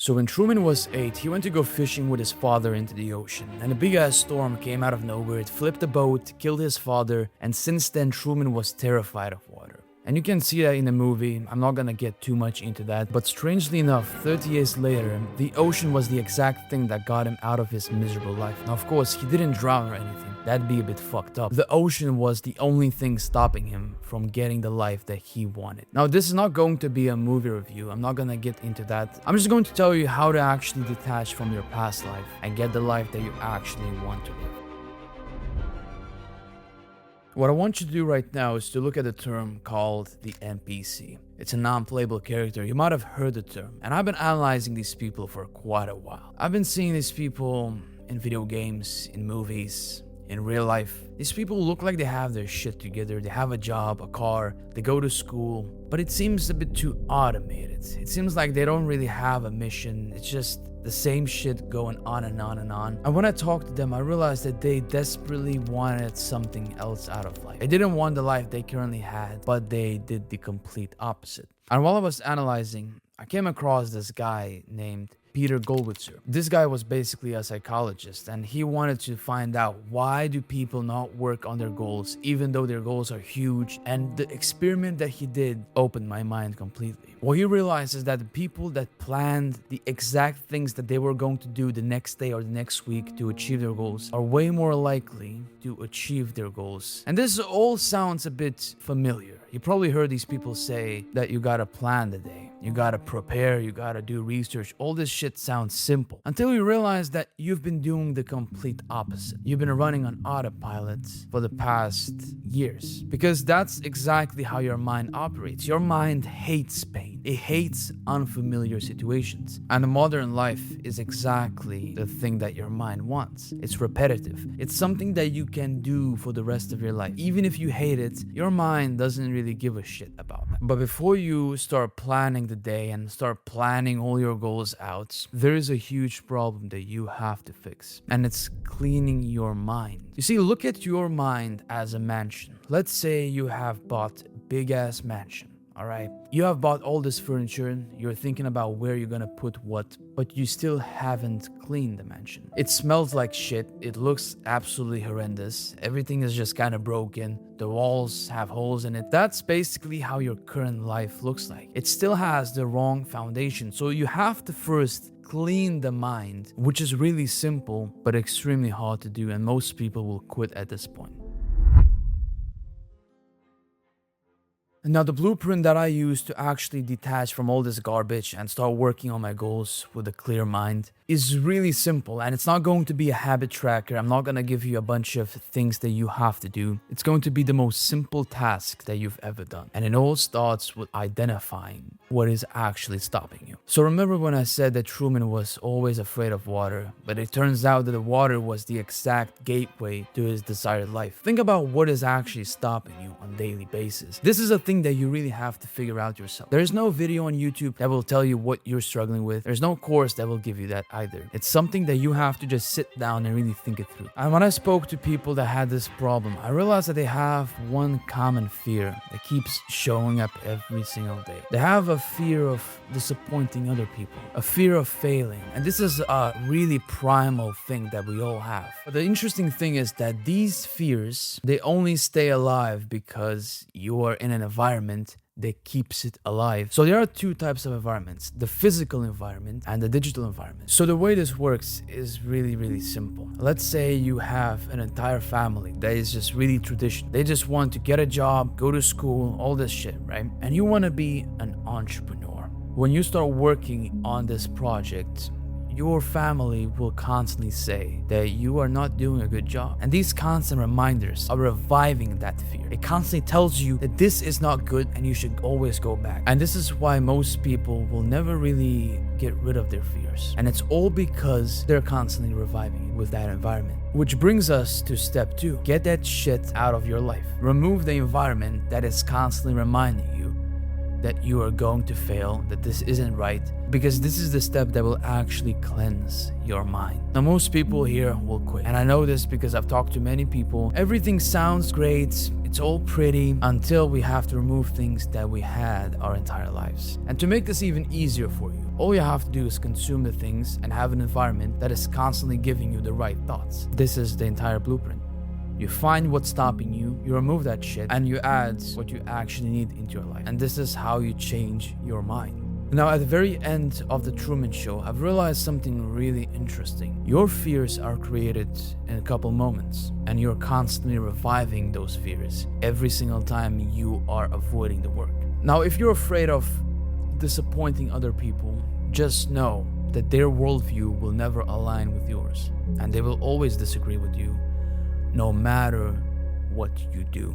So when Truman was 8, he went to go fishing with his father into the ocean, and a big-ass storm came out of nowhere. It flipped the boat, killed his father, and since then Truman was terrified of water. And you can see that in the movie. I'm not gonna get too much into that, but strangely enough, 30 years later, the ocean was the exact thing that got him out of his miserable life. Now, of course, he didn't drown or anything. That'd be a bit fucked up. The ocean was the only thing stopping him from getting the life that he wanted. Now, this is not going to be a movie review. I'm not gonna get into that. I'm just going to tell you how to actually detach from your past life and get the life that you actually want to live. What I want you to do right now is to look at a term called the NPC. It's a non-playable character. You might have heard the term. And I've been analyzing these people for quite a while. I've been seeing these people in video games, in movies, in real life. These people look like they have their shit together. They have a job, a car, they go to school, but it seems a bit too automated. It seems like they don't really have a mission. It's just the same shit going on and on and on. And when I talked to them, I realized that they desperately wanted something else out of life. They didn't want the life they currently had, but they did the complete opposite. And while I was analyzing, I came across this guy named Peter Gollwitzer. This guy was basically a psychologist, and he wanted to find out why do people not work on their goals even though their goals are huge. And the experiment that he did opened my mind completely. What he realized is that the people that planned the exact things that they were going to do the next day or the next week to achieve their goals are way more likely to achieve their goals. And this all sounds a bit familiar. You probably heard these people say that you gotta plan the day, you gotta prepare, you gotta do research. All this shit sounds simple until you realize that you've been doing the complete opposite. You've been running on autopilot for the past years, because that's exactly how your mind operates. Your mind hates pain. It hates unfamiliar situations. And the modern life is exactly the thing that your mind wants. It's repetitive. It's something that you can do for the rest of your life. Even if you hate it, your mind doesn't really give a shit about that. But before you start planning the day and start planning all your goals out, there is a huge problem that you have to fix. And it's cleaning your mind. You see, look at your mind as a mansion. Let's say you have bought a big-ass mansion. Alright, you have bought all this furniture, you're thinking about where you're gonna put what, but you still haven't cleaned the mansion. It smells like shit, it looks absolutely horrendous, everything is just kind of broken, the walls have holes in it. That's basically how your current life looks like. It still has the wrong foundation, so you have to first clean the mind, which is really simple, but extremely hard to do, and most people will quit at this point. Now, the blueprint that I use to actually detach from all this garbage and start working on my goals with a clear mind is really simple, and it's not going to be a habit tracker. I'm not going to give you a bunch of things that you have to do. It's going to be the most simple task that you've ever done. And it all starts with identifying what is actually stopping you. So remember when I said that Truman was always afraid of water, but it turns out that the water was the exact gateway to his desired life. Think about what is actually stopping you on a daily basis. This is a thing that you really have to figure out yourself. There is no video on YouTube that will tell you what you're struggling with. There's no course that will give you that either. It's something that you have to just sit down and really think it through. And when I spoke to people that had this problem, I realized that they have one common fear that keeps showing up every single day. They have a fear of disappointing other people, a fear of failing. And this is a really primal thing that we all have. But the interesting thing is that these fears, they only stay alive because you are in an environment that keeps it alive. So there are two types of environments, the physical environment and the digital environment. So the way this works is really simple. Let's say you have an entire family that is just really traditional. They just want to get a job, go to school, all this shit, right? And you want to be an entrepreneur. When you start working on this project, your family will constantly say that you are not doing a good job. And these constant reminders are reviving that fear. It constantly tells you that this is not good and you should always go back. And this is why most people will never really get rid of their fears. And it's all because they're constantly reviving it with that environment. Which brings us to step 2. Get that shit out of your life. Remove the environment that is constantly reminding you that you are going to fail, that this isn't right, because this is the step that will actually cleanse your mind. Now, most people here will quit, and I know this because I've talked to many people. Everything sounds great, It's all pretty until we have to remove things that we had our entire lives. And to make this even easier for you, all you have to do is consume the things and have an environment that is constantly giving you the right thoughts. This is the entire blueprint. You find what's stopping you, you remove that shit, and you add what you actually need into your life. And this is how you change your mind. Now, at the very end of the Truman Show, I've realized something really interesting. Your fears are created in a couple moments, and you're constantly reviving those fears every single time you are avoiding the work. Now, if you're afraid of disappointing other people, just know that their worldview will never align with yours, and they will always disagree with you, no matter what you do.